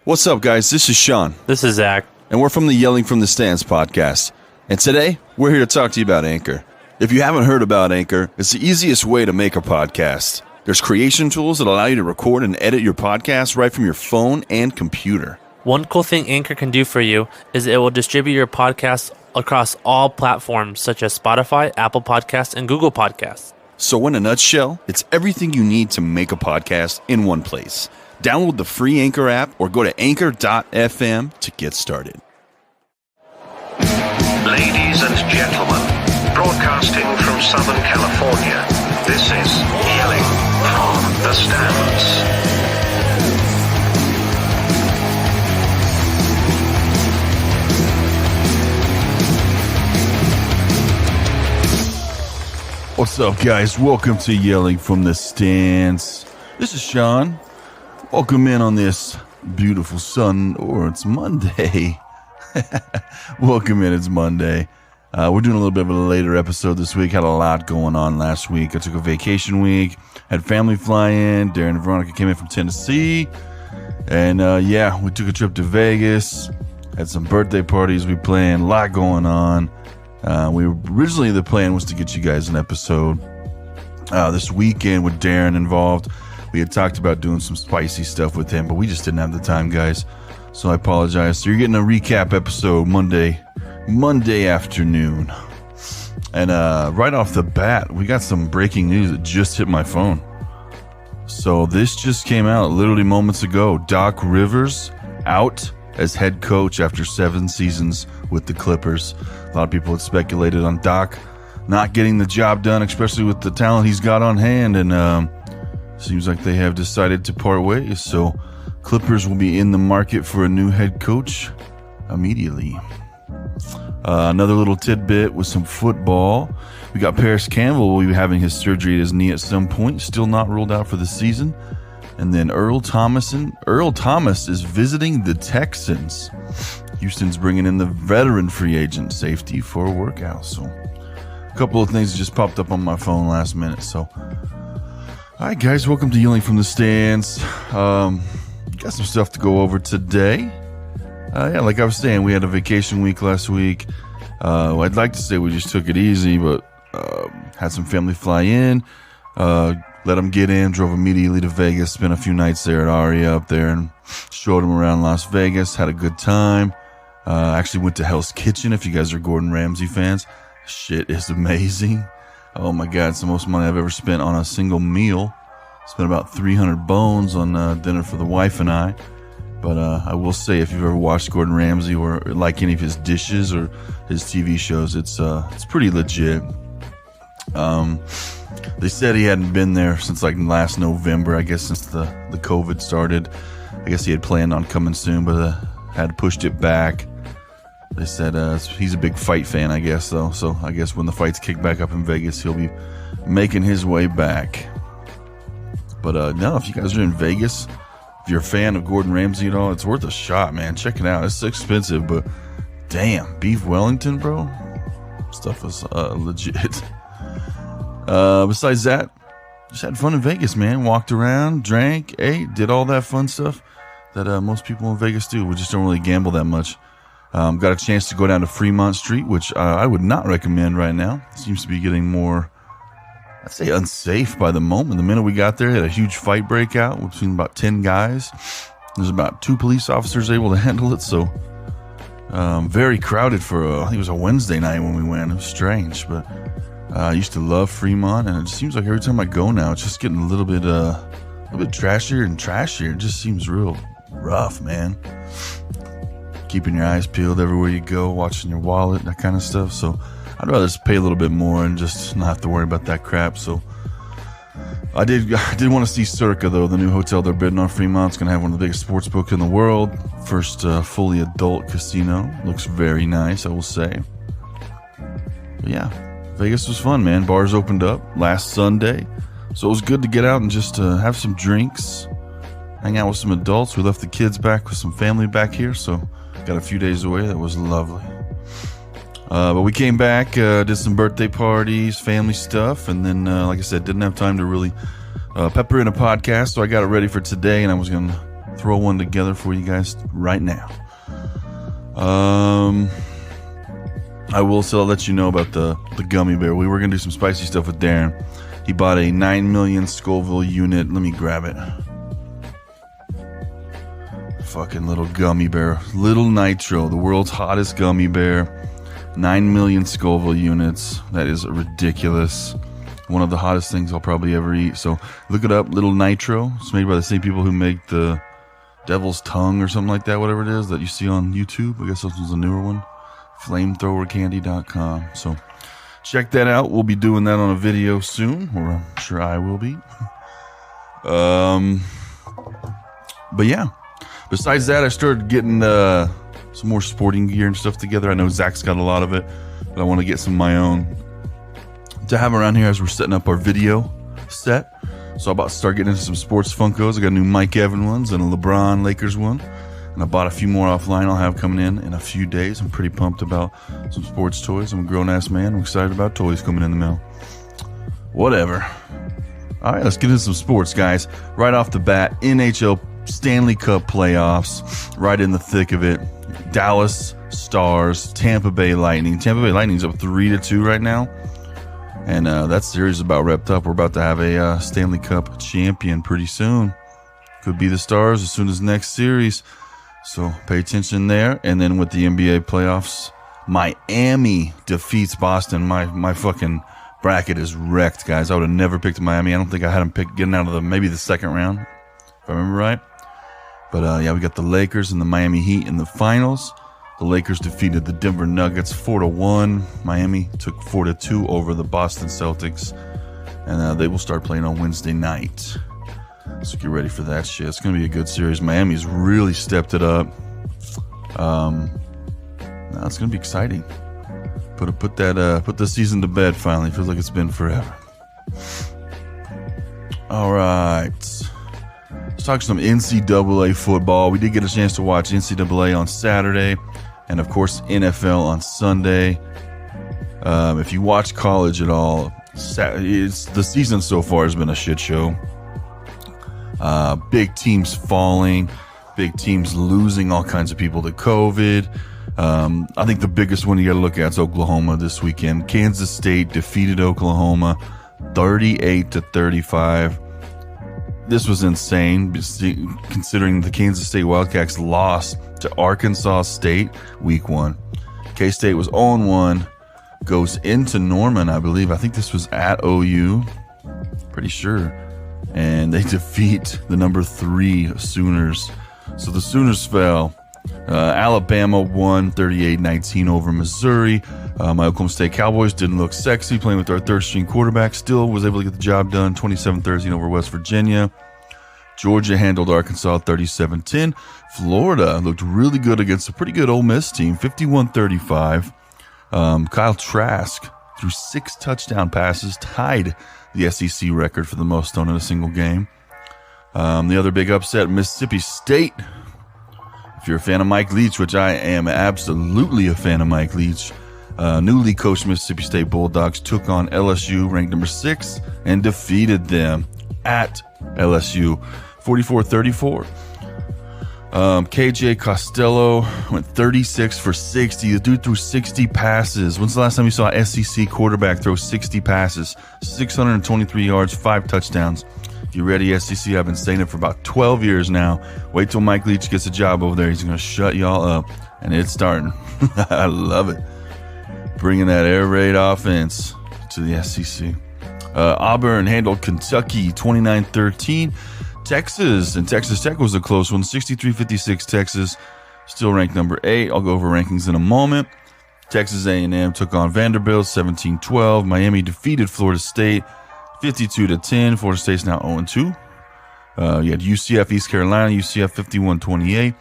What's up, guys? This is Sean. This is Zach. And we're from the Yelling from the Stands podcast. And today, we're here to talk to you about Anchor. If you haven't heard about Anchor, it's the easiest way to make a podcast. There's creation tools that allow you to record and edit your podcast right from your phone and computer. One cool thing Anchor can do for you is it will distribute your podcast across all platforms such as Spotify, Apple Podcasts, and Google Podcasts. So in a nutshell, it's everything you need to make a podcast in one place. Download the free Anchor app or go to anchor.fm to get started. Ladies and gentlemen, broadcasting from Southern California, this is Yelling from the Stands. What's up, guys? Welcome to Yelling from the Stands. This is Sean. Welcome in on this beautiful it's Monday. Welcome in, it's Monday. We're doing a little bit of a later episode this week. Had a lot going on last week. I took a vacation week, had family fly in. Darren and Veronica came in from Tennessee. And we took a trip to Vegas. Had some birthday parties we planned. A lot going on. Originally the plan was to get you guys an episode this weekend with Darren involved. We had talked about doing some spicy stuff with him, but we just didn't have the time, guys. So I apologize. So you're getting a recap episode Monday afternoon. And right off the bat, we got some breaking news that just hit my phone. So this just came out literally moments ago. Doc Rivers out as head coach after 7 seasons with the Clippers. A lot of people had speculated on Doc not getting the job done, especially with the talent he's got on hand, and seems like they have decided to part ways. So Clippers will be in the market for a new head coach immediately. Another little tidbit with some football. We got Paris Campbell will be having his surgery at his knee at some point, still not ruled out for the season. And then Earl Thomas is visiting the Texans. Houston's bringing in the veteran free agent safety for a workout. So a couple of things just popped up on my phone last minute. So, all right, guys, welcome to Yelling from the Stands. Got some stuff to go over today. Like I was saying, we had a vacation week last week. I'd like to say we just took it easy, but had some family fly in. Let them get in, drove immediately to Vegas, spent a few nights there at Aria up there and showed them around Las Vegas, had a good time. Actually went to Hell's Kitchen if you guys are Gordon Ramsay fans. Shit is amazing. Oh my God, it's the most money I've ever spent on a single meal. Spent about 300 bones on dinner for the wife and I. But I will say, if you've ever watched Gordon Ramsay or like any of his dishes or his TV shows, it's pretty legit. They said he hadn't been there since like last November, I guess, since the COVID started. I guess he had planned on coming soon, but had pushed it back. They said he's a big fight fan, I guess, though. So I guess when the fights kick back up in Vegas, he'll be making his way back. But no, if you guys are in Vegas, if you're a fan of Gordon Ramsay at all, it's worth a shot, man. Check it out. It's expensive, but damn, beef Wellington, bro. Stuff is legit. Besides that, just had fun in Vegas, man. Walked around, drank, ate, did all that fun stuff that most people in Vegas do. We just don't really gamble that much. Got a chance to go down to Fremont Street, which I would not recommend right now. It seems to be getting more, I'd say, unsafe by the moment. The minute we got there, had a huge fight break out between about 10 guys. There's about 2 police officers able to handle it, so very crowded for, I think it was a Wednesday night when we went. It was strange, but I used to love Fremont, and it just seems like every time I go now, it's just getting a little bit trashier and trashier. It just seems real rough, man. Keeping your eyes peeled everywhere you go, watching your wallet, that kind of stuff. So I'd rather just pay a little bit more and just not have to worry about that crap. So I did want to see Circa, though, the new hotel they're bidding on Fremont. It's going to have one of the biggest sports books in the world. First fully adult casino. Looks very nice, I will say. But yeah, Vegas was fun, man. Bars opened up last Sunday. So it was good to get out and just have some drinks, hang out with some adults. We left the kids back with some family back here, so got a few days away. That was lovely. But we came back, did some birthday parties, family stuff, and then, like I said, didn't have time to really pepper in a podcast, so I got it ready for today, and I was going to throw one together for you guys right now. I will still let you know about the gummy bear. We were going to do some spicy stuff with Darren. He bought a 9 million Scoville unit. Let me grab it. Fucking little gummy bear. Little Nitro, the world's hottest gummy bear. 9 million Scoville units. That is ridiculous. One of the hottest things I'll probably ever eat. So look it up, Little Nitro. It's made by the same people who make the Devil's Tongue or something like that, whatever it is that you see on YouTube. I guess this was a newer one. Flamethrowercandy.com. So check that out. We'll be doing that on a video soon, or I'm sure I will be. But yeah, besides that, I started getting some more sporting gear and stuff together. I know Zach's got a lot of it, but I want to get some of my own to have around here as we're setting up our video set. So I'm about to start getting into some sports Funkos. I got a new Mike Evans ones and a LeBron Lakers one. And I bought a few more offline I'll have coming in a few days. I'm pretty pumped about some sports toys. I'm a grown-ass man. I'm excited about toys coming in the mail. Whatever. All right, let's get into some sports, guys. Right off the bat, NHL Stanley Cup playoffs. Right in the thick of it. Dallas Stars, Tampa Bay Lightning. Tampa Bay Lightning's up 3-2 right now. And that series is about wrapped up. We're about to have a Stanley Cup champion pretty soon. Could be the Stars as soon as next series. So pay attention there. And then with the NBA playoffs, Miami defeats Boston. My fucking bracket is wrecked, guys. I would have never picked Miami. I don't think I had them picked getting out of maybe the second round, if I remember right. But yeah, we got the Lakers and the Miami Heat in the finals. The Lakers defeated the Denver Nuggets 4-1. Miami took 4-2 over the Boston Celtics. And they will start playing on Wednesday night. So get ready for that shit. It's going to be a good series. Miami's really stepped it up. It's going to be exciting. Put the season to bed finally. Feels like it's been forever. All right. Let's talk some NCAA football. We did get a chance to watch NCAA on Saturday. And, of course, NFL on Sunday. If you watch college at all, the season so far has been a shit show. Big teams falling, big teams losing all kinds of people to COVID. I think the biggest one you got to look at is Oklahoma this weekend. Kansas State defeated Oklahoma 38-35. This was insane, considering the Kansas State Wildcats lost to Arkansas State week 1. K-State was 0-1, goes into Norman, I believe. I think this was at OU, pretty sure. And they defeat the number 3 Sooners. So the Sooners fell. Alabama won 38-19 over Missouri. My Oklahoma State Cowboys didn't look sexy playing with our third-string quarterback. Still was able to get the job done. 27-13 over West Virginia. Georgia handled Arkansas 37-10. Florida looked really good against a pretty good Ole Miss team, 51-35. Kyle Trask threw 6 touchdown passes, tied the SEC record for the most thrown in a single game. The other big upset, Mississippi State. If you're a fan of Mike Leach, which I am absolutely a fan of Mike Leach, newly coached Mississippi State Bulldogs took on LSU, ranked number 6, and defeated them at LSU, 44-34. KJ Costello went 36 for 60. The dude threw 60 passes. When's the last time you saw an SEC quarterback throw 60 passes? 623 yards, 5 touchdowns. You ready, SEC? I've been saying it for about 12 years now. Wait till Mike Leach gets a job over there. He's going to shut y'all up. And it's starting. I love it. Bringing that air raid offense to the SEC. Auburn handled Kentucky 29-13. Texas and Texas Tech was a close one. 63-56 Texas. Still ranked number 8. I'll go over rankings in a moment. Texas A&M took on Vanderbilt 17-12. Miami defeated Florida State 52-10. Florida State's now 0-2. You had UCF East Carolina, UCF 51-28.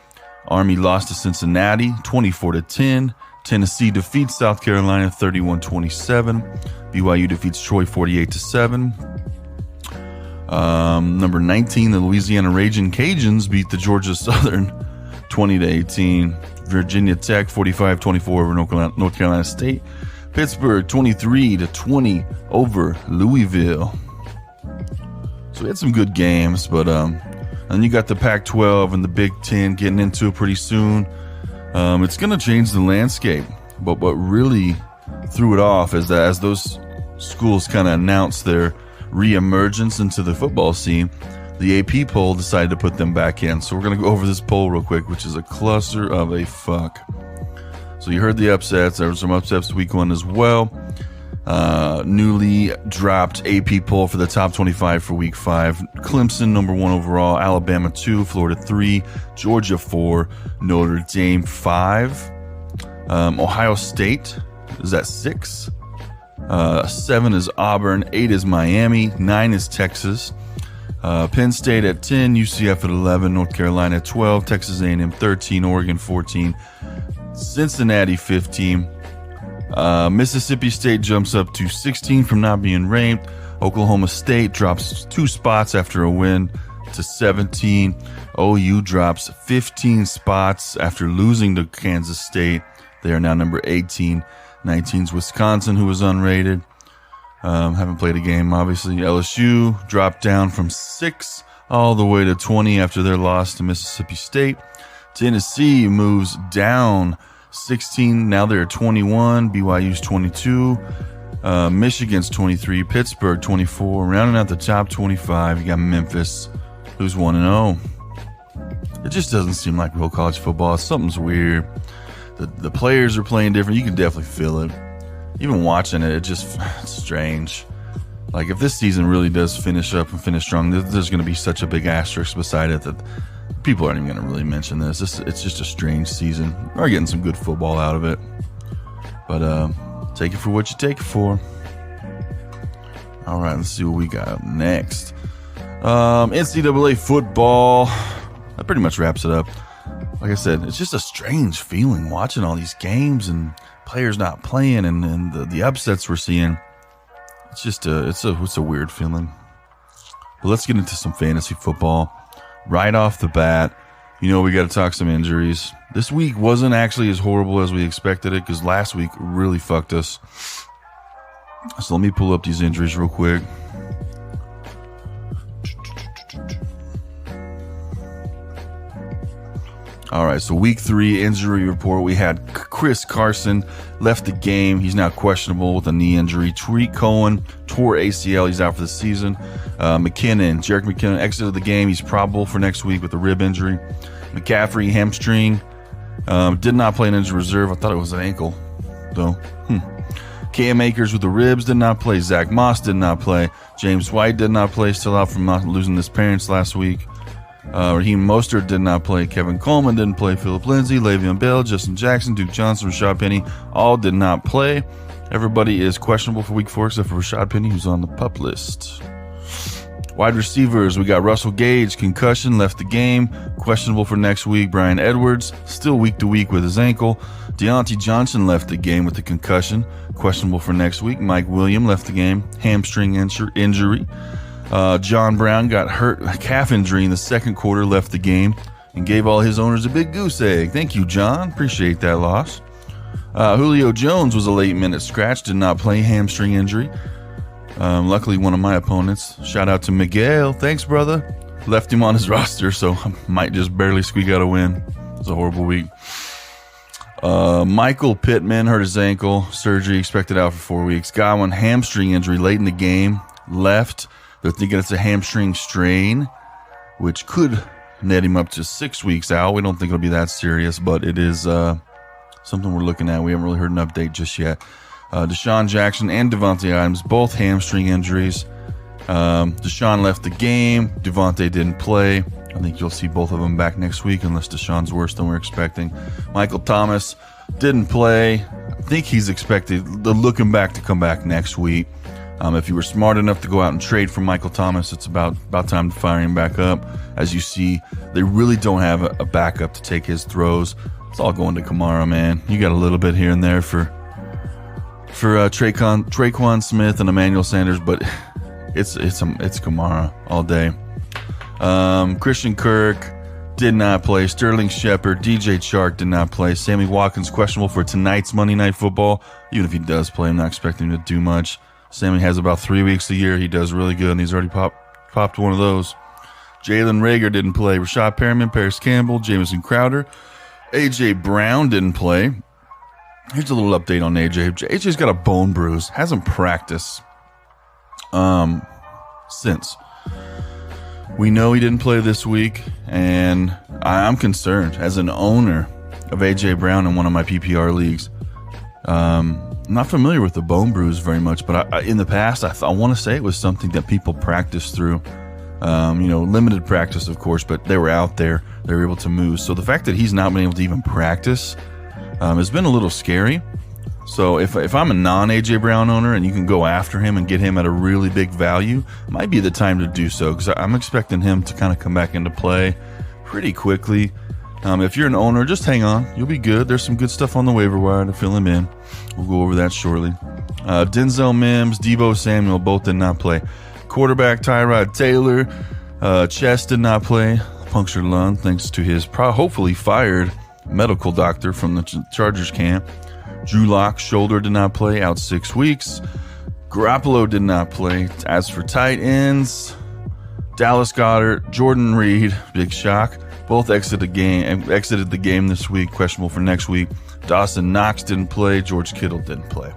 Army lost to Cincinnati 24-10. Tennessee defeats South Carolina 31-27. BYU defeats Troy 48-7. Number 19, the Louisiana Ragin' Cajuns beat the Georgia Southern 20-18. Virginia Tech 45-24 over North Carolina State. Pittsburgh 23-20 over Louisville. So we had some good games, but And you got the Pac-12 and the Big Ten getting into it pretty soon. It's going to change the landscape. But what really threw it off is that as those schools kind of announced their re-emergence into the football scene, the AP poll decided to put them back in. So we're going to go over this poll real quick, which is a cluster of a fuck. So you heard the upsets. There were some upsets week 1 as well. Newly dropped AP poll for the top 25 for week 5. Clemson, number 1 overall. Alabama, 2. Florida, 3. Georgia, 4. Notre Dame, 5. Ohio State is at 6. 7 is Auburn. 8 is Miami. 9 is Texas. Penn State at 10. UCF at 11. North Carolina at 12. Texas A&M 13. Oregon 14. Cincinnati 15. Mississippi State jumps up to 16 from not being ranked. Oklahoma State drops 2 spots after a win to 17. OU drops 15 spots after losing to Kansas State. They are now number 18. 19's Wisconsin, who was unrated. Haven't played a game, obviously. LSU dropped down from 6 all the way to 20 after their loss to Mississippi State. Tennessee moves down 16. Now they're 21. BYU's 22. Michigan's 23. Pittsburgh 24. Rounding out the top 25, you got Memphis, who's 1-0. It just doesn't seem like real college football. Something's weird. The players are playing different. You can definitely feel it. Even watching it, it's strange. Like, if this season really does finish up and finish strong, there's going to be such a big asterisk beside it that people aren't even going to really mention this. It's just a strange season. We're getting some good football out of it. But take it for what you take it for. All right, let's see what we got up next. NCAA football. That pretty much wraps it up. Like I said, it's just a strange feeling watching all these games and players not playing and the upsets we're seeing. It's just it's a weird feeling. But let's get into some fantasy football. Right off the bat, we got to talk some injuries. This week wasn't actually as horrible as we expected it because last week really fucked us. So let me pull up these injuries real quick. All right, so week 3 injury report. We had Chris Carson left the game. He's now questionable with a knee injury. Tariq Cohen tore ACL. He's out for the season. Jerick McKinnon exited the game. He's probable for next week with a rib injury. McCaffrey, hamstring. Did not play in injury reserve. I thought it was an ankle, though. Cam Akers with the ribs did not play. Zach Moss did not play. James White did not play. Still out from losing his parents last week. Raheem Mostert did not play. Kevin Coleman didn't play. Phillip Lindsay, Le'Veon Bell, Justin Jackson, Duke Johnson, Rashad Penny all did not play. Everybody is questionable for week 4 except for Rashad Penny, who's on the PUP list. Wide receivers, we got Russell Gage, concussion, left the game, questionable for next week. Brian Edwards, still week to week with his ankle. Deontay Johnson left the game with the concussion, questionable for next week. Mike Williams left the game, hamstring injury. John Brown got hurt, a calf injury in the second quarter, left the game, and gave all his owners a big goose egg. Thank you, John. Appreciate that loss. Julio Jones was a late-minute scratch, did not play, hamstring injury. Luckily, one of my opponents, shout out to Miguel, thanks, brother, left him on his roster, so I might just barely squeak out a win. It was a horrible week. Michael Pittman hurt his ankle, surgery expected out for 4 weeks. Godwin, hamstring injury late in the game, left. They're thinking it's a hamstring strain, which could net him up to 6 weeks out. We don't think it'll be that serious, but it is something we're looking at. We haven't really heard an update just yet. Deshaun Jackson and Devontae Adams, both hamstring injuries. Deshaun left the game. Devontae didn't play. I think you'll see both of them back next week unless Deshaun's worse than we're expecting. Michael Thomas didn't play. I think he's expected, looking back, to come back next week. If you were smart enough to go out and trade for Michael Thomas, it's about time to fire him back up. As you see, they really don't have a backup to take his throws. It's all going to Kamara, man. You got a little bit here and there for Traquan Smith and Emmanuel Sanders, but it's Kamara all day. Christian Kirk did not play. Sterling Shepard, DJ Chark did not play. Sammy Watkins questionable for tonight's Monday Night Football. Even if he does play, I'm not expecting him to do much. Sammy has about 3 weeks a year. He does really good, and he's already popped one of those. Jalen Reagor didn't play. Rashad Perriman, Paris Campbell, Jamison Crowder. A.J. Brown didn't play. Here's a little update on A.J. A.J.'s got a bone bruise. Hasn't practiced since. We know he didn't play this week, and I'm concerned as an owner of A.J. Brown in one of my PPR leagues. I'm not familiar with the bone bruise very much, but in the past, I want to say it was something that people practiced through. Limited practice, of course, but they were out there. They were able to move. So the fact that he's not been able to even practice has been a little scary. So if I'm a non-A.J. Brown owner and you can go after him and get him at a really big value, might be the time to do so, because I'm expecting him to kind of come back into play pretty quickly. If you're an owner, just hang on. You'll be good. There's some good stuff on the waiver wire to fill him in. We'll go over that shortly. Denzel Mims, Deebo Samuel both did not play. Quarterback Tyrod Taylor, chest did not play. Punctured lung thanks to his hopefully fired medical doctor from the Chargers camp. Drew Lock, shoulder did not play, out 6 weeks. Garoppolo did not play. As for tight ends, Dallas Goedert, Jordan Reed, big shock, both exited the game this week, questionable for next week. Dawson Knox didn't play. George Kittle didn't play.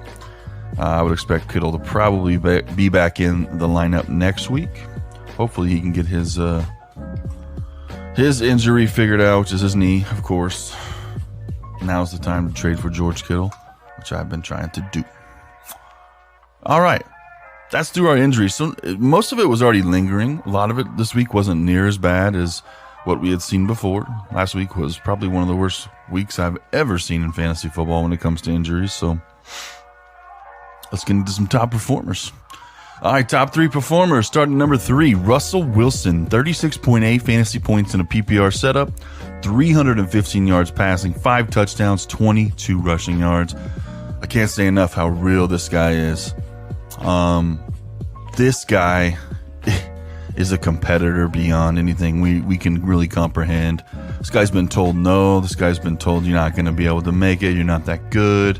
I would expect Kittle to probably be back in the lineup next week. Hopefully he can get his injury figured out, which is his knee, of course. Now's the time to trade for George Kittle, which I've been trying to do. All right. That's through our injuries. So most of it was already lingering. A lot of it this week wasn't near as bad as what we had seen before. Last week was probably one of the worst weeks I've ever seen in fantasy football when it comes to injuries. So let's get into some top performers. All right, top 3 performers. Starting number 3, Russell Wilson, 36.8 fantasy points in a PPR setup, 315 yards passing, 5 touchdowns, 22 rushing yards. I can't say enough how real this guy is. This guy is a competitor beyond anything we can really comprehend. This guy's been told no. This guy's been told you're not going to be able to make it. You're not that good.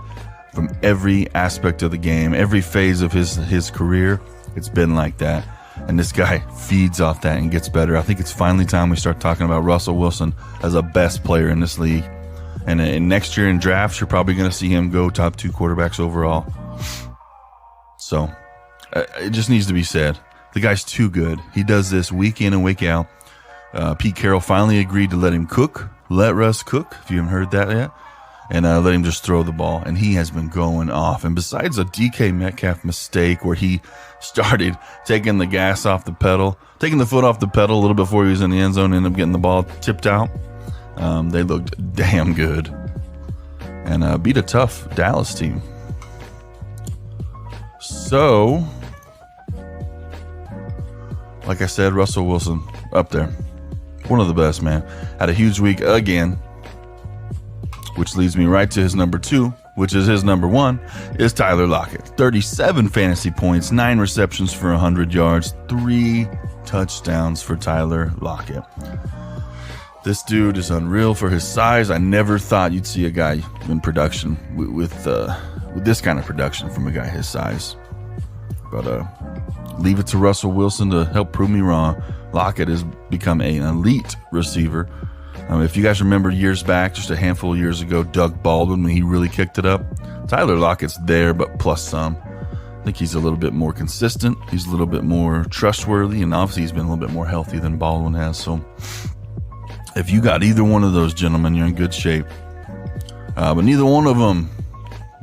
From every aspect of the game, every phase of his career, it's been like that. And this guy feeds off that and gets better. I think it's finally time we start talking about Russell Wilson as a best player in this league. And next year in drafts, you're probably going to see him go top 2 quarterbacks overall. So it just needs to be said. The guy's too good. He does this week in and week out. Pete Carroll finally agreed to let Russ cook, if you haven't heard that yet. And let him just throw the ball. And he has been going off. And besides a DK Metcalf mistake where he started taking the foot off the pedal a little before he was in the end zone, ended up getting the ball tipped out, they looked damn good. And beat a tough Dallas team. So, like I said, Russell Wilson up there. One of the best, man. Had a huge week again. Which leads me right to his number 2, which is his number 1, is Tyler Lockett. 37 fantasy points, 9 receptions for 100 yards, 3 touchdowns for Tyler Lockett. This dude is unreal for his size. I never thought you'd see a guy in production with this kind of production from a guy his size. But leave it to Russell Wilson to help prove me wrong. Lockett has become an elite receiver. If you guys remember years back, just a handful of years ago, Doug Baldwin, when he really kicked it up, Tyler Lockett's there, but plus some. I think he's a little bit more consistent. He's a little bit more trustworthy, and obviously he's been a little bit more healthy than Baldwin has. So if you got either one of those gentlemen, you're in good shape. But neither one of them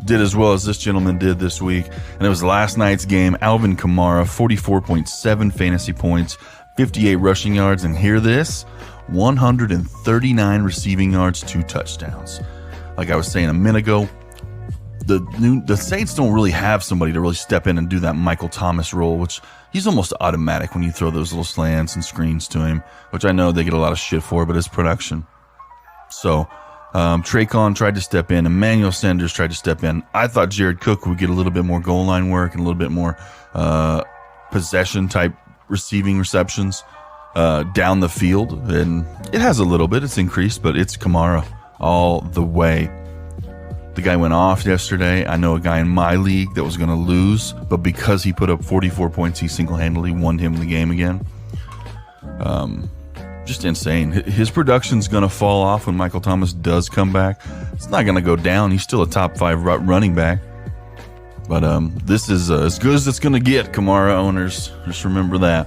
did as well as this gentleman did this week. And it was last night's game. Alvin Kamara, 44.7 fantasy points, 58 rushing yards, and hear this, 139 receiving yards, 2 touchdowns. Like I was saying a minute ago, the Saints don't really have somebody to really step in and do that Michael Thomas role, which he's almost automatic when you throw those little slants and screens to him, which I know they get a lot of shit for, but it's production. So Traycon tried to step in. Emmanuel Sanders tried to step in. I thought Jared Cook would get a little bit more goal line work and a little bit more possession type receiving receptions down the field, and it has a little bit. It's increased, but it's Kamara all the way. The guy went off yesterday. I know a guy in my league that was going to lose, but because he put up 44 points, he single-handedly won him the game again. Just insane. His production's going to fall off when Michael Thomas does come back. It's not going to go down. He's still a top 5 running back. But this is as good as it's going to get, Kamara owners. Just remember that.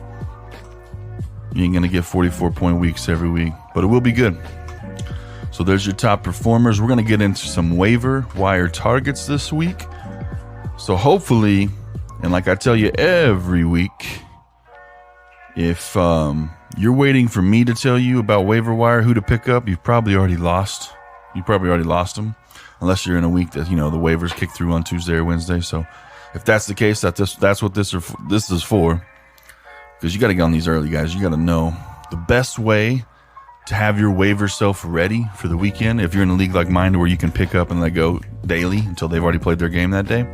You ain't going to get 44-point weeks every week, but it will be good. So there's your top performers. We're going to get into some waiver wire targets this week. So hopefully, and like I tell you every week, if you're waiting for me to tell you about waiver wire, who to pick up, you've probably already lost. You probably already lost them, unless you're in a week that, the waivers kick through on Tuesday or Wednesday. So if that's the case, that's what this is for. Because you got to get on these early, guys. You got to know the best way to have your waiver self ready for the weekend. If you're in a league like mine where you can pick up and let go daily until they've already played their game that day,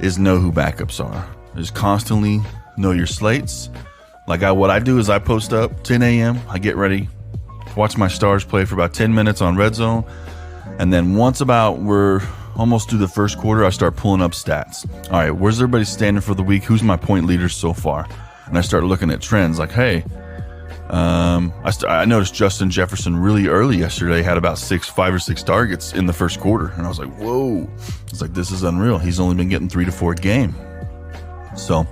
is know who backups are. Is constantly know your slates. Like what I do is I post up 10 a.m. I get ready, watch my stars play for about 10 minutes on Red Zone. And then once we're almost through the first quarter, I start pulling up stats. All right, where's everybody standing for the week? Who's my point leaders so far? And I start looking at trends like, hey, I noticed Justin Jefferson really early yesterday had about 5 or 6 targets in the first quarter. And I was like, whoa. It's like, this is unreal. He's only been getting 3 to 4 a game. So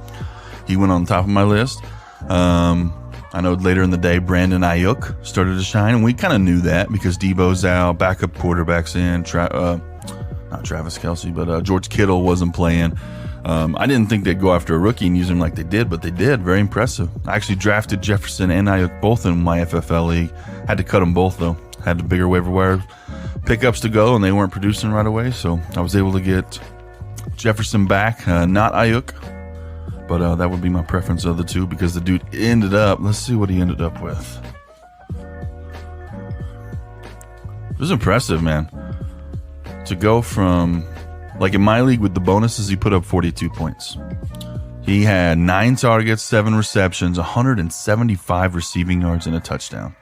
he went on top of my list. I know later in the day, Brandon Ayuk started to shine. And we kind of knew that because Debo's out, backup quarterback's in, not Travis Kelce, but George Kittle wasn't playing. I didn't think they'd go after a rookie and use him like they did, but they did. Very impressive. I actually drafted Jefferson and Ayuk both in my FFL league. Had to cut them both, though. Had the bigger waiver wire pickups to go, and they weren't producing right away, so I was able to get Jefferson back, not Ayuk. But that would be my preference of the two because the dude ended up, let's see what he ended up with. It was impressive, man. To go from... Like in my league with the bonuses, he put up 42 points. He had 9 targets, 7 receptions, 175 receiving yards, and a touchdown.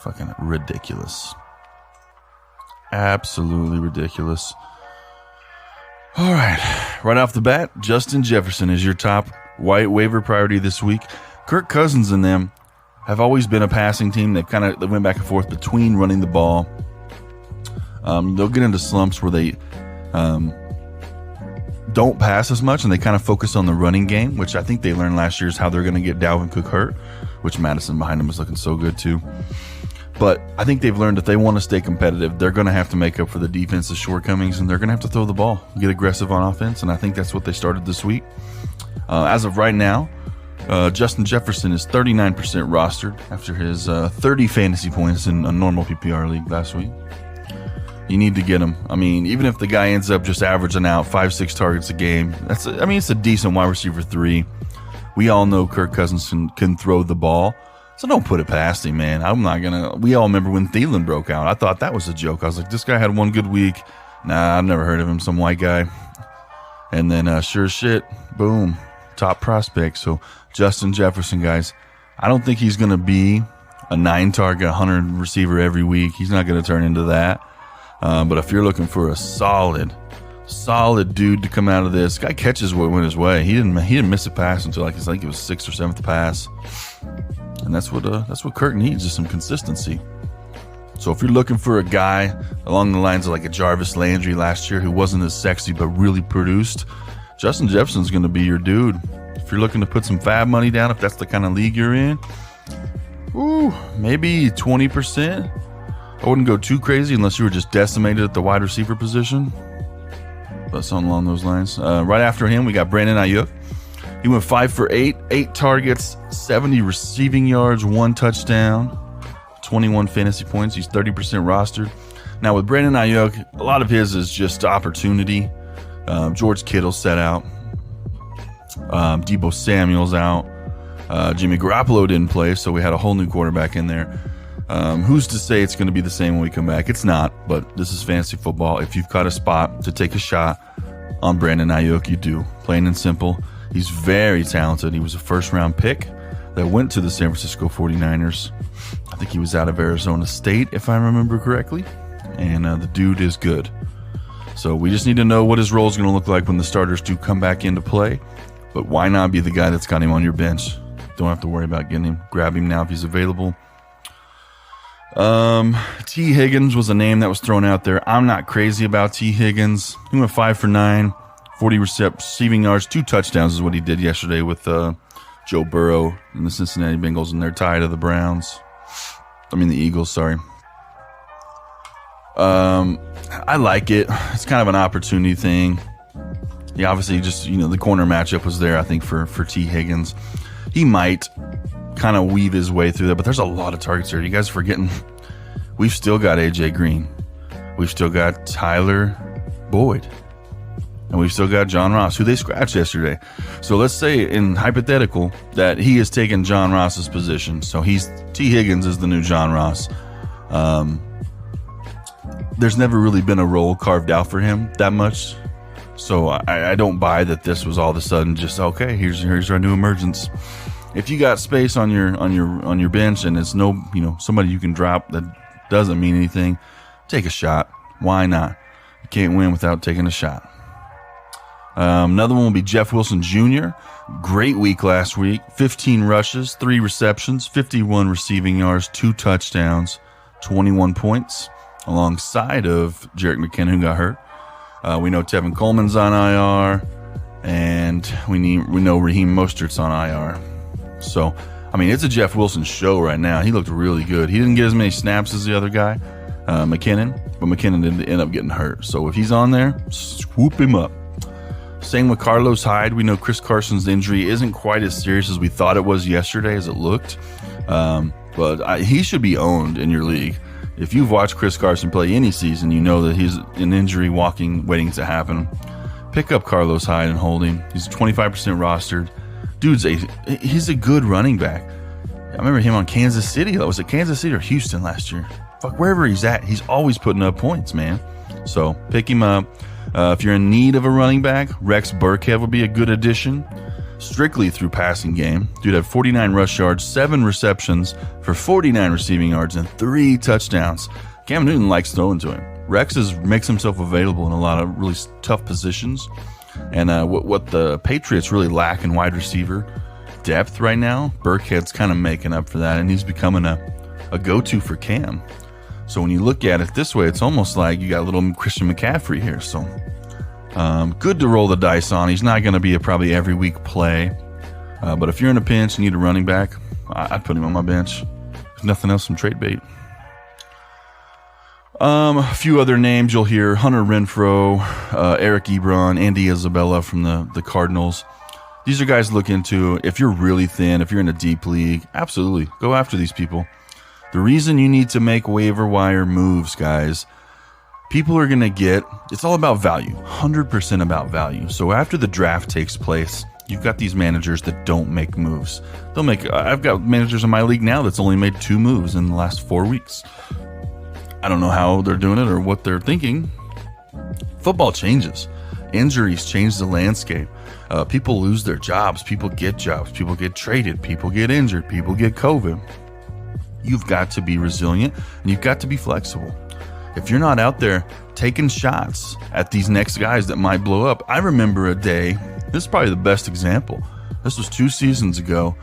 Fucking ridiculous. Absolutely ridiculous. All right. Right off the bat, Justin Jefferson is your top white waiver priority this week. Kirk Cousins and them have always been a passing team. They went back and forth between running the ball. They'll get into slumps where they... don't pass as much and they kind of focus on the running game, which I think they learned last year is how they're going to get Dalvin Cook hurt, which Madison behind him is looking so good too. But I think they've learned if they want to stay competitive, they're going to have to make up for the defense's shortcomings and they're going to have to throw the ball, get aggressive on offense. And I think that's what they started this week. As of right now, Justin Jefferson is 39% rostered after his 30 fantasy points in a normal PPR league last week. You need to get him. I mean, even if the guy ends up just averaging out 5-6 targets a game, it's a decent wide receiver 3. We all know Kirk Cousins can throw the ball, so don't put it past him, man. We all remember when Thielen broke out. I thought that was a joke. I was like, this guy had one good week. Nah, I've never heard of him, some white guy. And then sure as shit, boom, top prospect. So Justin Jefferson, guys, I don't think he's going to be a 9-target, 100 receiver every week. He's not going to turn into that. But if you're looking for a solid dude to come out of this, guy catches what went his way. He didn't miss a pass until I think it was 6th or 7th pass, and that's what Kirk needs is some consistency. So if you're looking for a guy along the lines of like a Jarvis Landry last year who wasn't as sexy but really produced, Justin Jefferson's going to be your dude. If you're looking to put some fab money down, if that's the kind of league you're in, maybe 20%. I wouldn't go too crazy unless you were just decimated at the wide receiver position. But something along those lines. Right after him, we got Brandon Ayuk. He went 5 for 8, 8 targets, 70 receiving yards, 1 touchdown, 21 fantasy points. He's 30% rostered. Now with Brandon Ayuk, a lot of his is just opportunity. George Kittle set out. Debo Samuel's out. Jimmy Garoppolo didn't play, so we had a whole new quarterback in there. Who's to say it's going to be the same when we come back? It's not, but this is fantasy football. If you've got a spot to take a shot on Brandon Ayuk, you do. Plain and simple. He's very talented. He was a first-round pick that went to the San Francisco 49ers. I think he was out of Arizona State, if I remember correctly. And the dude is good. So we just need to know what his role is going to look like when the starters do come back into play. But why not be the guy that's got him on your bench? Don't have to worry about getting him. Grab him now if he's available. T. Higgins was a name that was thrown out there. I'm not crazy about T. Higgins. He went 5 for 9, 40 receiving yards, 2 touchdowns is what he did yesterday with Joe Burrow and the Cincinnati Bengals, and they're tied to the the Eagles, sorry. I like it. It's kind of an opportunity thing. He obviously just, the corner matchup was there, I think, for T. Higgins. He might kind of weave his way through that, but there's a lot of targets here. You guys are forgetting, we've still got A.J. Green. We've still got Tyler Boyd. And we've still got John Ross, who they scratched yesterday. So let's say, in hypothetical, that he has taken John Ross's position. So T. Higgins is the new John Ross. There's never really been a role carved out for him that much. So I don't buy that this was all of a sudden just, okay, here's our new emergence. If you got space on your bench and it's somebody you can drop that doesn't mean anything, take a shot. Why not? You can't win without taking a shot. Another one will be Jeff Wilson Jr. Great week last week. 15 rushes, 3 receptions, 51 receiving yards, 2 touchdowns, 21 points, alongside of Jerick McKinnon, who got hurt. We know Tevin Coleman's on IR, and we know Raheem Mostert's on IR. So, it's a Jeff Wilson show right now. He looked really good. He didn't get as many snaps as the other guy, McKinnon, but McKinnon didn't end up getting hurt. So if he's on there, swoop him up. Same with Carlos Hyde. We know Chris Carson's injury isn't quite as serious as we thought it was yesterday, as it looked. But he should be owned in your league. If you've watched Chris Carson play any season, you know that he's an injury waiting to happen. Pick up Carlos Hyde and hold him. He's 25% rostered. He's a good running back. I remember him on Kansas City. Was it Kansas City or Houston last year? Fuck, wherever he's at, he's always putting up points, man. So pick him up. If you're in need of a running back, Rex Burkhead would be a good addition. Strictly through passing game. Dude had 49 rush yards, 7 receptions for 49 receiving yards, and 3 touchdowns. Cam Newton likes throwing to him. Rex makes himself available in a lot of really tough positions. And what the Patriots really lack in wide receiver depth right now, Burkhead's kind of making up for that, and he's becoming a go-to for Cam. So when you look at it this way, it's almost like you got a little Christian McCaffrey here. So good to roll the dice on. He's not going to be a probably every week play. But if you're in a pinch and need a running back, I'd put him on my bench. If nothing else, some trade bait. A few other names you'll hear: Hunter Renfrow, Eric Ebron, Andy Isabella from the Cardinals. These are guys to look into. If you're really thin, if you're in a deep league, absolutely go after these people. The reason you need to make waiver wire moves, guys, people are going to get, it's all about value, 100% about value. So after the draft takes place, you've got these managers that don't make moves. I've got managers in my league now that's only made 2 moves in the last 4 weeks. I don't know how they're doing it or what they're thinking. Football changes. Injuries change the landscape. People lose their jobs. People get jobs. People get traded. People get injured. People get COVID. You've got to be resilient and you've got to be flexible. If you're not out there taking shots at these next guys that might blow up. I remember a day, this is probably the best example. This was 2 seasons ago.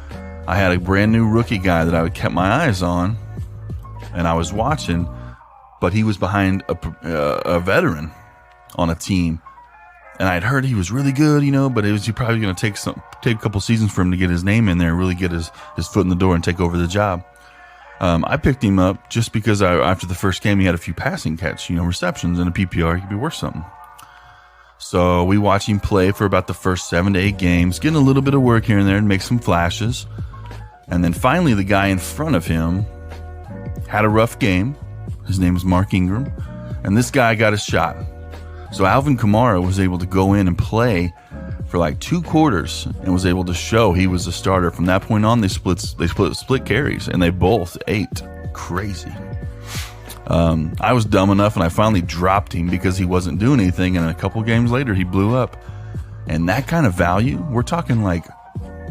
I had a brand new rookie guy that I kept my eyes on and I was watching, but he was behind a veteran on a team. And I'd heard he was really good, but he probably going to take a couple seasons for him to get his name in there and really get his foot in the door and take over the job. I picked him up just because after the first game, he had a few passing catch, receptions, and a PPR, he could be worth something. So we watched him play for about the first 7 to 8 games, getting a little bit of work here and there and make some flashes. And then finally, the guy in front of him had a rough game. His name is Mark Ingram. And this guy got a shot. So Alvin Kamara was able to go in and play for like 2 quarters and was able to show he was a starter. From that point on, they split carries, and they both ate. Crazy. I was dumb enough, and I finally dropped him because he wasn't doing anything, and a couple games later, he blew up. And that kind of value, we're talking like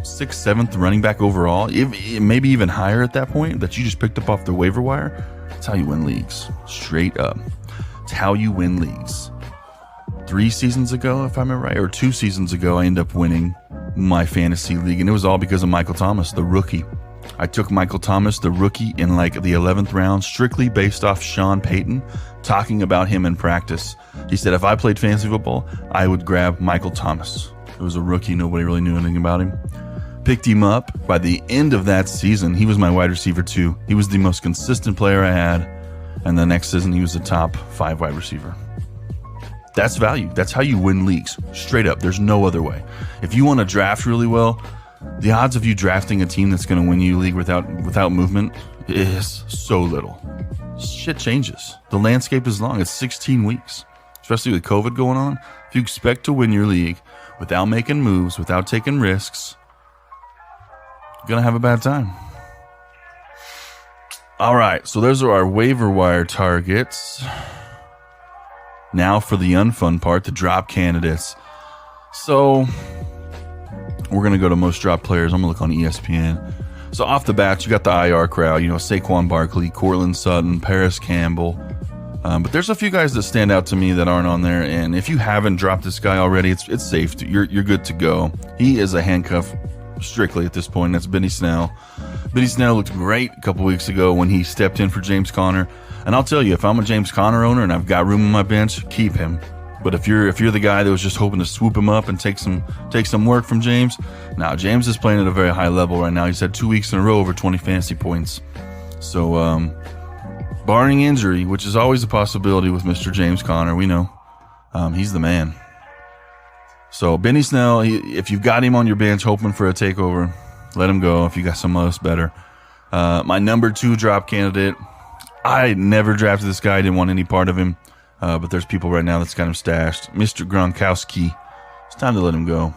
6th, 7th running back overall, maybe even higher at that point, that you just picked up off the waiver wire. That's how you win leagues. Straight up. It's how you win leagues. 3 seasons ago, if I remember right, or 2 seasons ago, I ended up winning my fantasy league, and it was all because of Michael Thomas, the rookie. I took Michael Thomas, the rookie, in like the 11th round, strictly based off Sean Payton talking about him in practice. He said if I played fantasy football, I would grab Michael Thomas. It was a rookie. Nobody really knew anything about him. Picked him up. By the end of that season, he was my wide receiver too. He was the most consistent player I had. And the next season, he was the top 5 wide receiver. That's value. That's how you win leagues. Straight up. There's no other way. If you want to draft really well, the odds of you drafting a team that's going to win you a league without movement is so little. Shit changes. The landscape is long. It's 16 weeks. Especially with COVID going on. If you expect to win your league without making moves, without taking risks, you're going to have a bad time. All right, so those are our waiver wire targets. Now for the unfun part, the drop candidates. So we're going to go to most drop players. I'm going to look on ESPN. So off the bat, you got the IR crowd. You know, Saquon Barkley, Courtland Sutton, Paris Campbell. But there's a few guys that stand out to me that aren't on there. And if you haven't dropped this guy already, it's safe. You're good to go. He is a handcuff strictly at this point. That's Benny Snell. Benny Snell looked great a couple weeks ago when he stepped in for James Conner. And I'll tell you, if I'm a James Conner owner and I've got room on my bench, keep him. But if you're the guy that was just hoping to swoop him up and take some work from James, now James is playing at a very high level right now. He's had 2 weeks in a row over 20 fantasy points. So barring injury, which is always a possibility with Mr. James Conner, we know he's the man. So Benny Snell, if you've got him on your bench hoping for a takeover, let him go if you got someone else better. My number 2 drop candidate, I never drafted this guy. I didn't want any part of him. But there's people right now that's got him stashed. Mr. Gronkowski. It's time to let him go.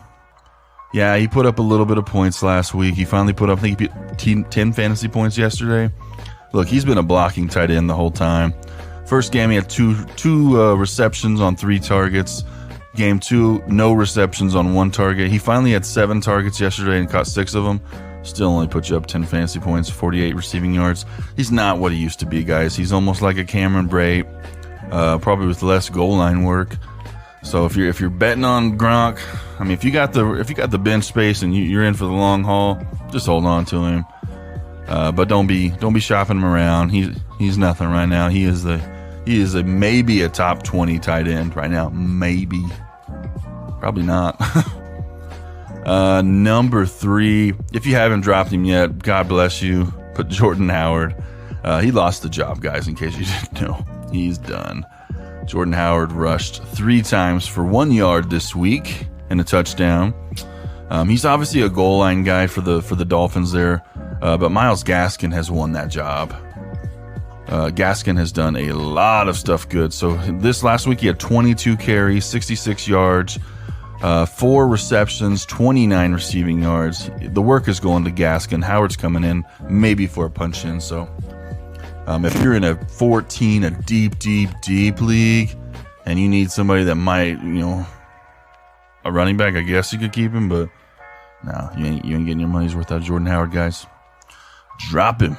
Yeah, he put up a little bit of points last week. He finally put up, I think he put 10 fantasy points yesterday. Look, he's been a blocking tight end the whole time. First game, he had two receptions on 3 targets. Game 2, no receptions on 1 target. He finally had 7 targets yesterday and caught 6 of them. Still only put you up 10 fantasy points, 48 receiving yards. He's not what he used to be, guys. He's almost like a Cameron Bray, probably with less goal line work. So if you're betting on Gronk, I mean, if you got the bench space and you're in for the long haul, just hold on to him. But don't be shopping him around. He's nothing right now. He is a maybe a top 20 tight end right now. Maybe. Probably not. Number 3, if you haven't dropped him yet, God bless you. Put Jordan Howard. He lost the job, guys, in case you didn't know. He's done. Jordan Howard rushed 3 times for 1 yard this week and a touchdown. He's obviously a goal line guy for the Dolphins there, but Myles Gaskin has won that job. Gaskin has done a lot of stuff good. So this last week he had 22 carries, 66 yards, 4 receptions, 29 receiving yards. The work is going to Gaskin. Howard's coming in maybe for a punch in. So if you're in a 14, a deep league, and you need somebody that might, a running back, I guess you could keep him, but no, you ain't getting your money's worth out of Jordan Howard, guys. Drop him.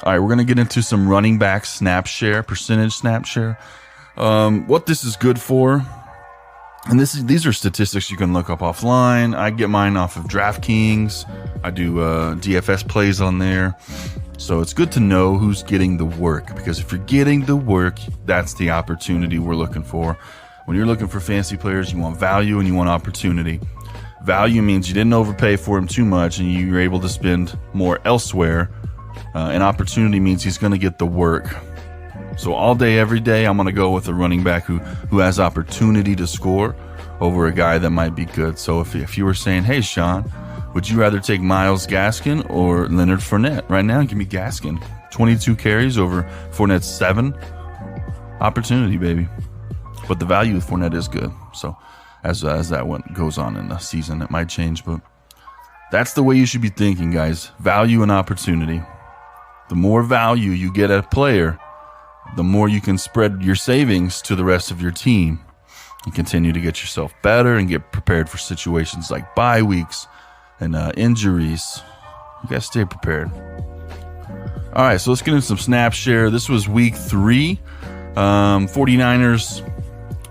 All right, we're going to get into some running back snap share, percentage snap share. What this is good for, and these are statistics you can look up offline. I get mine off of DraftKings. I do DFS plays on there. So it's good to know who's getting the work, because if you're getting the work, that's the opportunity we're looking for. When you're looking for fantasy players, you want value and you want opportunity. Value means you didn't overpay for him too much and you're able to spend more elsewhere. And opportunity means he's going to get the work. So all day, every day, I'm going to go with a running back who has opportunity to score over a guy that might be good. So if you were saying, hey, Sean, would you rather take Myles Gaskin or Leonard Fournette? Right now, give me Gaskin. 22 carries over Fournette's 7. Opportunity, baby. But the value of Fournette is good. So as that one goes on in the season, it might change. But that's the way you should be thinking, guys. Value and opportunity. The more value you get at a player, the more you can spread your savings to the rest of your team and continue to get yourself better and get prepared for situations like bye weeks and injuries. You guys stay prepared. All right, so let's get into some snap share. This was week 3. 49ers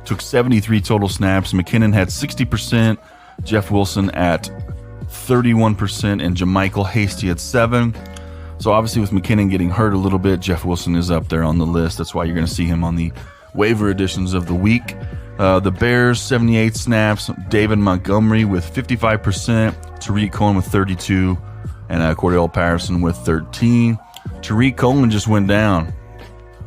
took 73 total snaps. McKinnon had 60%. Jeff Wilson at 31%, and JaMychal Hasty at 7%. So obviously with McKinnon getting hurt a little bit, Jeff Wilson is up there on the list. That's why you're going to see him on the waiver editions of the week. The Bears, 78 snaps. David Montgomery with 55%. Tariq Cohen with 32%. And Cordell Patterson with 13%. Tariq Cohen just went down.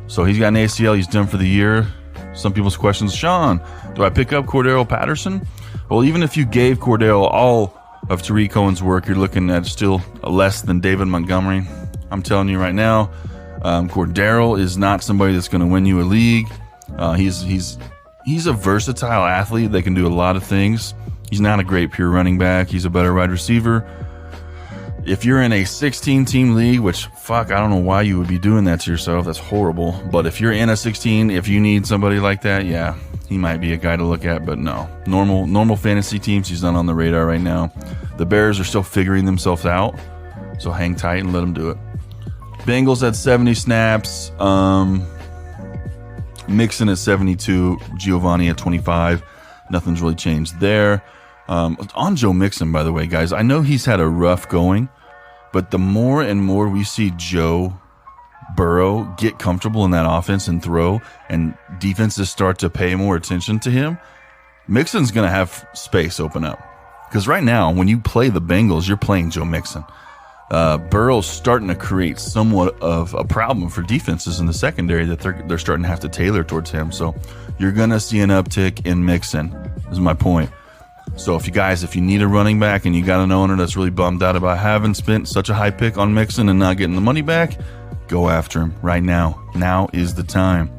So he's got an ACL. He's done for the year. Some people's questions, Sean, do I pick up Cordell Patterson? Well, even if you gave Cordell all of Tariq Cohen's work, you're looking at still less than David Montgomery. I'm telling you right now, Cordero is not somebody that's going to win you a league. He's a versatile athlete that can do a lot of things. He's not a great pure running back. He's a better wide receiver. If you're in a 16-team league, which, fuck, I don't know why you would be doing that to yourself. That's horrible. But if you're in a 16, if you need somebody like that, yeah, he might be a guy to look at. But no, normal fantasy teams, he's not on the radar right now. The Bears are still figuring themselves out, so hang tight and let them do it. Bengals at 70 snaps. Mixon at 72. Giovanni at 25. Nothing's really changed there. On Joe Mixon, by the way, guys, I know he's had a rough going, but the more and more we see Joe Burrow get comfortable in that offense and throw, and defenses start to pay more attention to him, Mixon's going to have space open up. Because right now, when you play the Bengals, you're playing Joe Mixon. Burrow's starting to create somewhat of a problem for defenses in the secondary that they're starting to have to tailor towards him. So you're going to see an uptick in Mixon, is my point. So if you need a running back and you got an owner that's really bummed out about having spent such a high pick on Mixon and not getting the money back, go after him right now. Now is the time.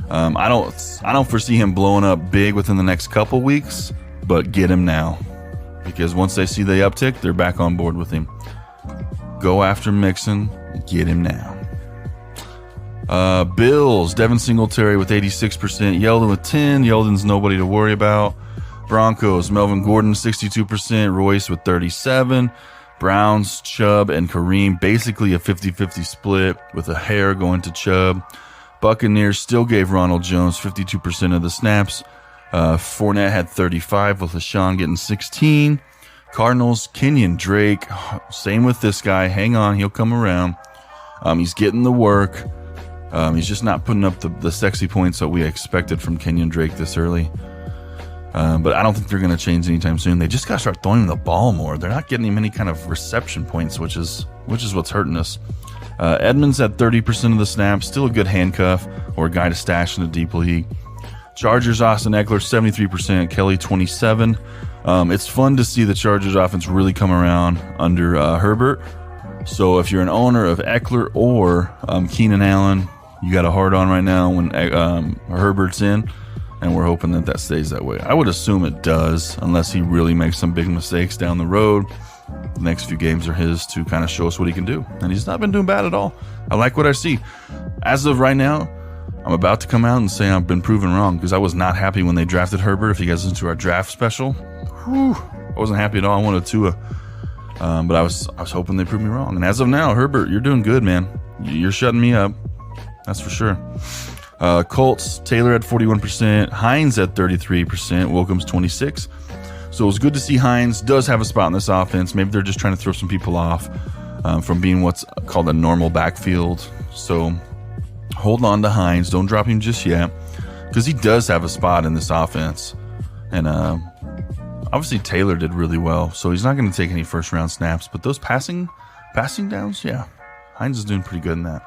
I don't foresee him blowing up big within the next couple weeks, but get him now, because once they see the uptick, they're back on board with him. Go after Mixon, get him now. Bills, Devin Singletary with 86%, Yeldon with 10. Yeldon's nobody to worry about. Broncos, Melvin Gordon 62%, Royce with 37%. Browns, Chubb and Kareem, basically a 50-50 split with a hair going to Chubb. Buccaneers still gave Ronald Jones 52% of the snaps. Fournette had 35%, with LaShawn getting 16%. Cardinals, Kenyon Drake, same with this guy. Hang on, he'll come around. He's getting the work. He's just not putting up the sexy points that we expected from Kenyon Drake this early. But I don't think they're going to change anytime soon. They just got to start throwing him the ball more. They're not getting him any kind of reception points, which is what's hurting us. Edmonds at 30% of the snaps, still a good handcuff or a guy to stash in a deep league. Chargers, Austin Eckler 73%, Kelly 27%. It's fun to see the Chargers offense really come around under Herbert. So if you're an owner of Eckler or Keenan Allen, you got a hard on right now when Herbert's in. And we're hoping that stays that way. I would assume it does, unless he really makes some big mistakes down the road. The next few games are his to kind of show us what he can do. And he's not been doing bad at all. I like what I see. As of right now, I'm about to come out and say I've been proven wrong, because I was not happy when they drafted Herbert. If you guys listen to our draft special, I wasn't happy at all. I wanted Tua. But I was hoping they proved me wrong. And as of now, Herbert, you're doing good, man. You're shutting me up. That's for sure. Colts, Taylor at 41%, Hines at 33%, Wilkins 26%. So it was good to see Hines does have a spot in this offense. Maybe they're just trying to throw some people off from being what's called a normal backfield. So hold on to Hines. Don't drop him just yet, because he does have a spot in this offense. And obviously Taylor did really well, so he's not going to take any first-round snaps. But those passing downs, yeah, Hines is doing pretty good in that.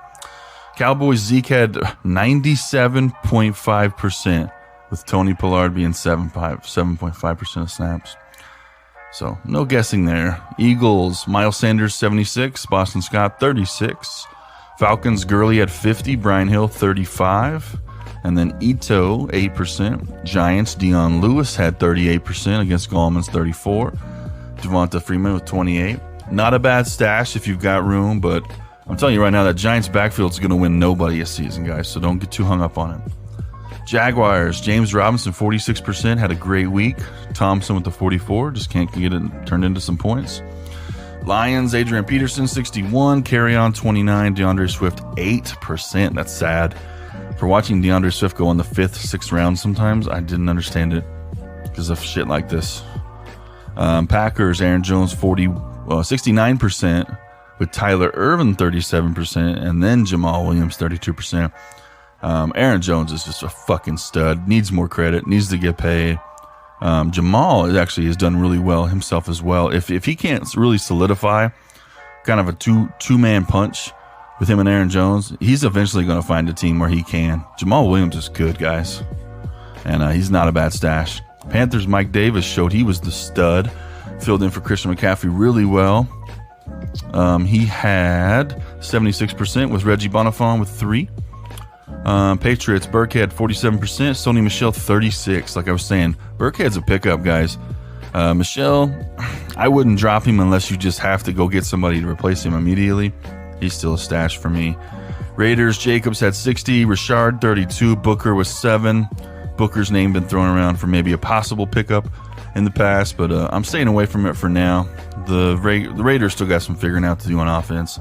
Cowboys, Zeke had 97.5%, with Tony Pollard being 7.5% of snaps. So no guessing there. Eagles, Miles Sanders 76, Boston Scott 36, Falcons, Gurley at 50, Brian Hill 35, and then Ito 8%. Giants, Dion Lewis had 38% against Gallman's 34. Devonta Freeman with 28. Not a bad stash if you've got room, but I'm telling you right now, that Giants backfield is going to win nobody a season, guys, so don't get too hung up on it. Jaguars, James Robinson, 46%, had a great week. Thompson with the 44, just can't get it turned into some points. Lions, Adrian Peterson, 61, Carry-On, 29, DeAndre Swift, 8%. That's sad. For watching DeAndre Swift go on the 5th, 6th round sometimes, I didn't understand it because of shit like this. Packers, Aaron Jones 69%, with Tyler Ervin 37%, and then Jamal Williams 32%. Aaron Jones is just a fucking stud. Needs more credit. Needs to get paid. Jamal actually has done really well himself as well. If he can't really solidify kind of a two-man punch with him and Aaron Jones, he's eventually going to find a team where he can. Jamal Williams is good, guys. And he's not a bad stash. Panthers' Mike Davis showed he was the stud. Filled in for Christian McCaffrey really well. He had 76% with Reggie Bonifant with 3. Patriots, Burkhead 47%, Sony Michel 36%. Like I was saying, Burkhead's a pickup, guys. Michel, I wouldn't drop him unless you just have to go get somebody to replace him immediately. He's still a stash for me. Raiders, Jacobs had 60, Richard 32, Booker was 7. Booker's name been thrown around for maybe a possible pickup in the past, but I'm staying away from it for now. The Raiders still got some figuring out to do on offense,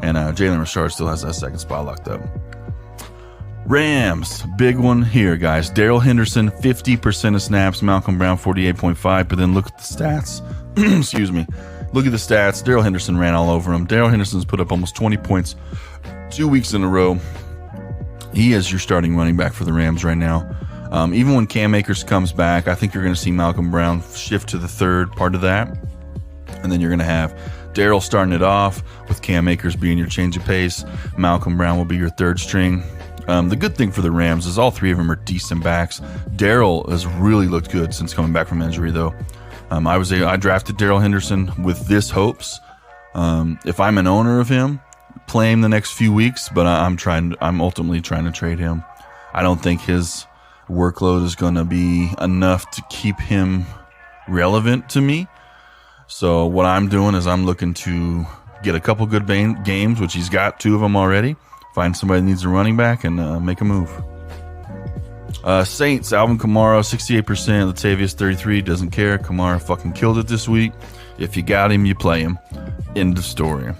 and Jalen Richard still has that second spot locked up. Rams, big one here, guys. Darrell Henderson, 50% of snaps. Malcolm Brown, 48.5%. But then look at the stats. Excuse me. Look at the stats. Darrell Henderson ran all over him. Darrell Henderson's put up almost 20 points 2 weeks in a row. He is your starting running back for the Rams right now. Even when Cam Akers comes back, I think you're going to see Malcolm Brown shift to the third part of that. And then you're going to have Darrell starting it off with Cam Akers being your change of pace. Malcolm Brown will be your third string. The good thing for the Rams is all three of them are decent backs. Darrell has really looked good since coming back from injury, though. I drafted Darrell Henderson with this hopes. If I'm an owner of him, play him the next few weeks, but I'm ultimately trying to trade him. I don't think his workload is going to be enough to keep him relevant to me. So what I'm doing is I'm looking to get a couple good games, which he's got 2 of them already. Find somebody that needs a running back and make a move. Saints, Alvin Kamara, 68%. Latavius, 33%. Doesn't care. Kamara fucking killed it this week. If you got him, you play him. End of story.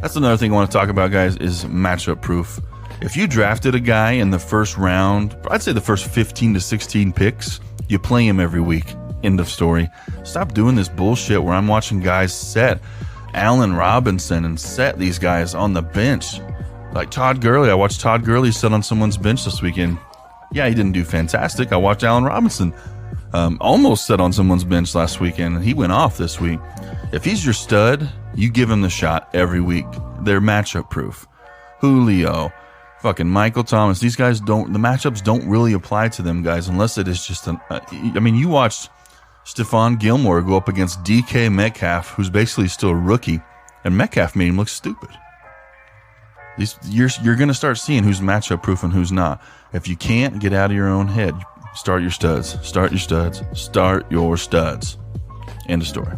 That's another thing I want to talk about, guys, is matchup proof. If you drafted a guy in the first round, I'd say the first 15 to 16 picks, you play him every week. End of story. Stop doing this bullshit where I'm watching guys set Allen Robinson and set these guys on the bench. Like Todd Gurley. I watched Todd Gurley sit on someone's bench this weekend. Yeah, he didn't do fantastic. I watched Allen Robinson almost sit on someone's bench last weekend, and he went off this week. If he's your stud, you give him the shot every week. They're matchup proof. Julio, fucking Michael Thomas. These guys the matchups don't really apply to them, guys, unless it is just you watched Stephon Gilmore go up against DK Metcalf, who's basically still a rookie, and Metcalf made him look stupid. You're going to start seeing who's matchup proof and who's not. If you can't, get out of your own head. Start your studs. Start your studs. Start your studs. End of story.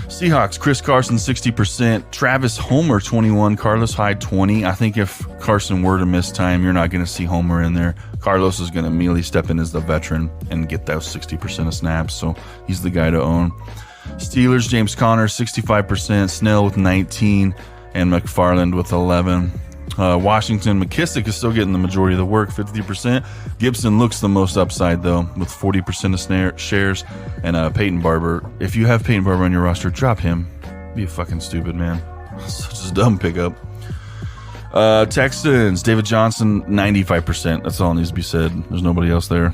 Seahawks, Chris Carson, 60%. Travis Homer, 21%. Carlos Hyde, 20%. I think if Carson were to miss time, you're not going to see Homer in there. Carlos is going to immediately step in as the veteran and get those 60% of snaps, so he's the guy to own. Steelers, James Conner, 65%. Snell with 19%. And McFarland with 11%. Washington, McKissick is still getting the majority of the work, 50%. Gibson looks the most upside, though, with 40% of shares. And Peyton Barber, if you have Peyton Barber on your roster, drop him. Be a fucking stupid man. Such a dumb pickup. Texans, David Johnson, 95%. That's all needs to be said. There's nobody else there.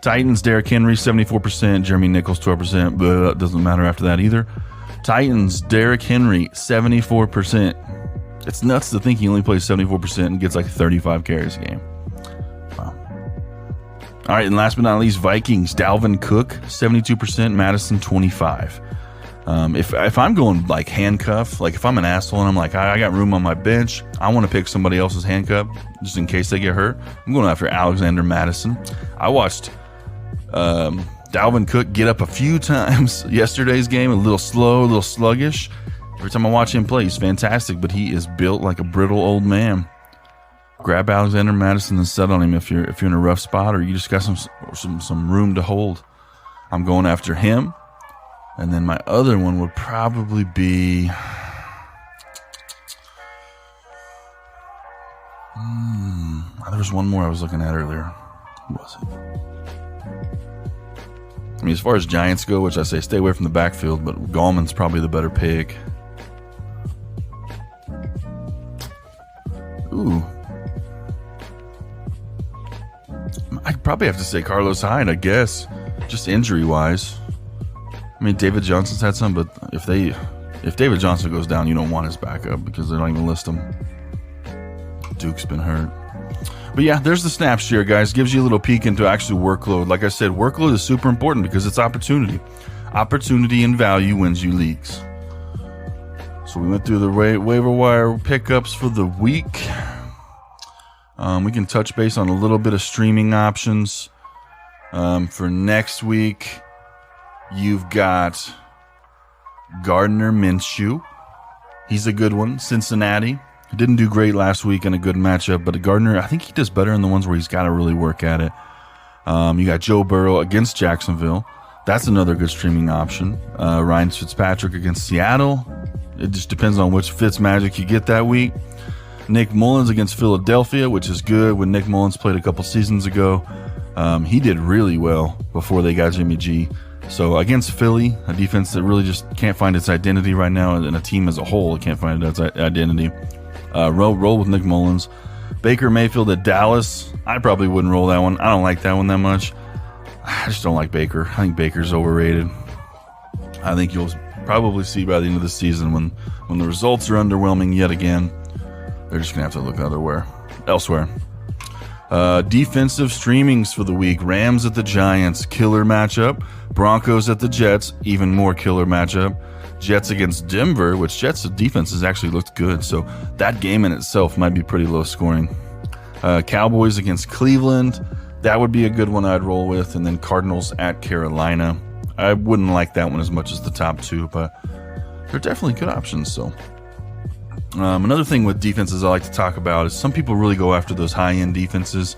Titans, Derrick Henry, 74%. Jeremy Nichols, 12%. But doesn't matter after that either. Titans, Derrick Henry, 74%. It's nuts to think he only plays 74% and gets like 35 carries a game. Wow. All right, and last but not least, Vikings, Dalvin Cook, 72%, Madison, 25%. If I'm going like handcuff, like if I'm an asshole and I'm like, I got room on my bench, I want to pick somebody else's handcuff just in case they get hurt, I'm going after Alexander Madison. I watched Dalvin Cook get up a few times yesterday's game, a little slow, a little sluggish. Every time I watch him play, he's fantastic, but he is built like a brittle old man. Grab Alexander Madison and set on him if you're in a rough spot or you just got some room to hold. I'm going after him. And then my other one would probably be there was one more I was looking at earlier. Who was it? I mean, as far as Giants go, which I say stay away from the backfield, but Gallman's probably the better pick. Ooh. I'd probably have to say Carlos Hyde, I guess, just injury-wise. I mean, David Johnson's had some, but if David Johnson goes down, you don't want his backup because they don't even list him. Duke's been hurt. But yeah, there's the snap share, guys. Gives you a little peek into actual workload. Like I said, workload is super important because it's opportunity. Opportunity and value wins you leagues. So we went through the waiver wire pickups for the week. We can touch base on a little bit of streaming options. For next week, you've got Gardner Minshew. He's a good one. Cincinnati. He didn't do great last week in a good matchup, but Gardner, I think he does better in the ones where he's got to really work at it. You got Joe Burrow against Jacksonville. That's another good streaming option. Ryan Fitzpatrick against Seattle. It just depends on which Fitzmagic you get that week. Nick Mullins against Philadelphia, which is good. When Nick Mullins played a couple seasons ago, he did really well before they got Jimmy G. So against Philly, a defense that really just can't find its identity right now, and a team as a whole can't find its identity. Roll with Nick Mullins. Baker Mayfield at Dallas. I probably wouldn't roll that one. I don't like that one that much. I just don't like Baker. I think Baker's overrated. I think you'll probably see by the end of the season when the results are underwhelming yet again, they're just going to have to look elsewhere. Defensive streamings for the week. Rams at the Giants, killer matchup. Broncos at the Jets, even more killer matchup. Jets against Denver, which Jets' defense has actually looked good, so that game in itself might be pretty low scoring. Cowboys against Cleveland, that would be a good one I'd roll with. And then Cardinals at Carolina. I wouldn't like that one as much as the top two, but they're definitely good options. So another thing with defenses I like to talk about is some people really go after those high-end defenses.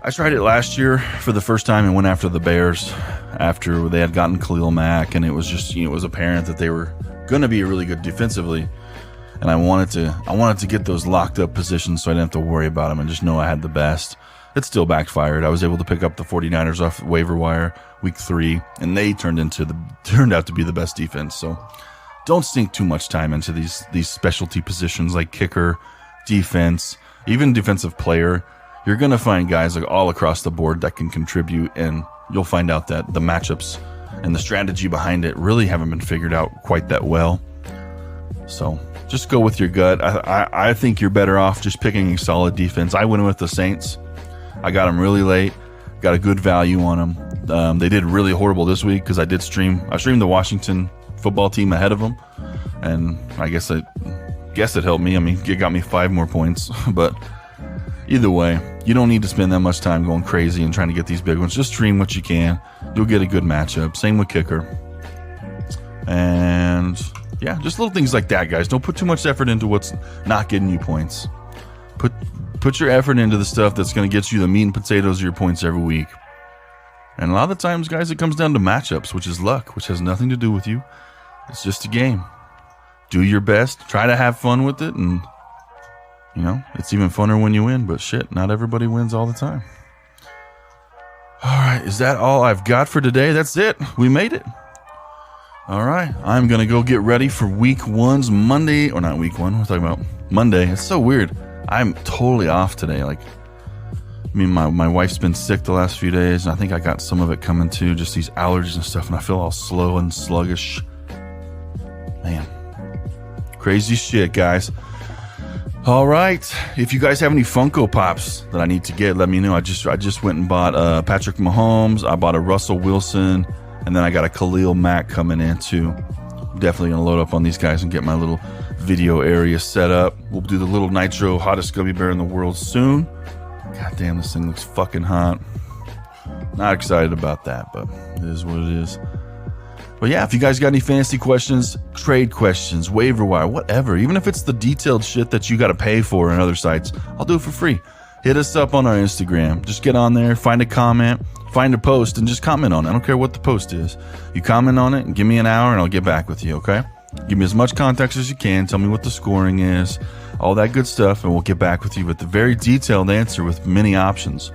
I tried it last year for the first time and went after the Bears after they had gotten Khalil Mack, and it was just, it was apparent that they were going to be really good defensively, and I wanted to get those locked up positions so I didn't have to worry about them and just know I had the best. It still backfired. I was able to pick up the 49ers off waiver wire week 3, and they turned out to be the best defense. So don't sink too much time into these specialty positions like kicker, defense, even defensive player. You're going to find guys like all across the board that can contribute, and you'll find out that the matchups and the strategy behind it really haven't been figured out quite that well. So just go with your gut. I think you're better off just picking a solid defense. I went with the Saints. I got them really late. Got a good value on them. They did really horrible this week because I streamed the Washington football team ahead of them, and I guess it helped me. I mean, it got me 5 more points, but either way, you don't need to spend that much time going crazy and trying to get these big ones. Just stream what you can. You'll get a good matchup. Same with kicker. And yeah, just little things like that, guys. Don't put too much effort into what's not getting you points. Put your effort into the stuff that's going to get you the meat and potatoes of your points every week. And a lot of the times, guys, it comes down to matchups, which is luck, which has nothing to do with you. It's just a game. Do your best. Try to have fun with it, and it's even funner when you win, but shit, not everybody wins all the time. All right, is that all I've got for today? That's it. We made it. All right, I'm going to go get ready for week 1's Monday, or not week 1, we're talking about Monday. It's so weird. I'm totally off today. Like, I mean, my wife's been sick the last few days, and I think I got some of it coming too, just these allergies and stuff, and I feel all slow and sluggish. Man, crazy shit, guys. All right, if you guys have any Funko Pops that I need to get, let me know. I just went and bought Patrick Mahomes. I bought a Russell Wilson, and then I got a Khalil Mack coming in too. I'm definitely gonna load up on these guys and get my little video area set up. We'll do the little Nitro hottest gummy bear in the world soon. God damn, this thing looks fucking hot. Not excited about that, but it is what it is. But yeah, if you guys got any fantasy questions, trade questions, waiver wire, whatever, even if it's the detailed shit that you got to pay for in other sites, I'll do it for free. Hit us up on our Instagram. Just get on there, find a comment, find a post, and just comment on it. I don't care what the post is. You comment on it and give me an hour and I'll get back with you, okay? Give me as much context as you can. Tell me what the scoring is, all that good stuff, and we'll get back with you with a very detailed answer with many options.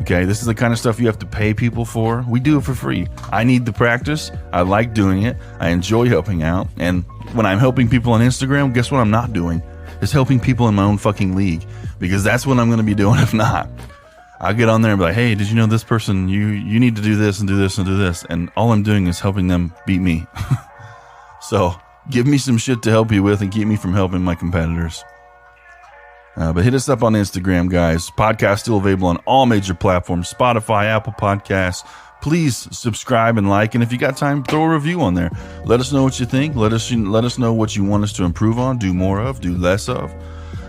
Okay, this is the kind of stuff you have to pay people for. We do it for free. I need the practice. I like doing it. I enjoy helping out. And when I'm helping people on Instagram, guess what I'm not doing? Is helping people in my own fucking league. Because that's what I'm going to be doing if not. I'll get on there and be like, hey, did you know this person? You need to do this and do this and do this. And all I'm doing is helping them beat me. So give me some shit to help you with and keep me from helping my competitors. But hit us up on Instagram, guys. Podcast still available on all major platforms, Spotify, Apple Podcasts. Please subscribe and like. And if you got time, throw a review on there. Let us know what you think. Let us know what you want us to improve on, do more of, do less of.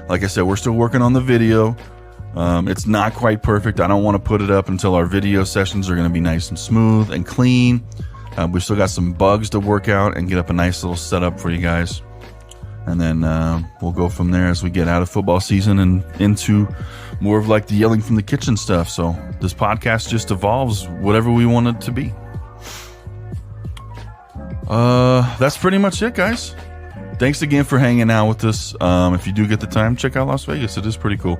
Like I said, we're still working on the video. It's not quite perfect. I don't want to put it up until our video sessions are going to be nice and smooth and clean. We've still got some bugs to work out and get up a nice little setup for you guys. And then we'll go from there as we get out of football season and into more of like the yelling from the kitchen stuff. So this podcast just evolves whatever we want it to be. That's pretty much it, guys. Thanks again for hanging out with us. If you do get the time, check out Las Vegas. It is pretty cool.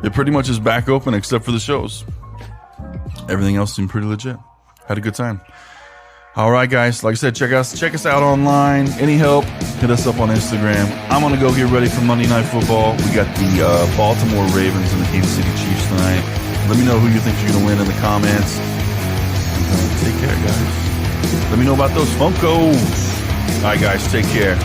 It pretty much is back open except for the shows. Everything else seemed pretty legit. Had a good time. All right, guys. Like I said, check us out online. Any help, hit us up on Instagram. I'm going to go get ready for Monday Night Football. We got the Baltimore Ravens and the Kansas City Chiefs tonight. Let me know who you think you're going to win in the comments. Take care, guys. Let me know about those Funkos. All right, guys. Take care.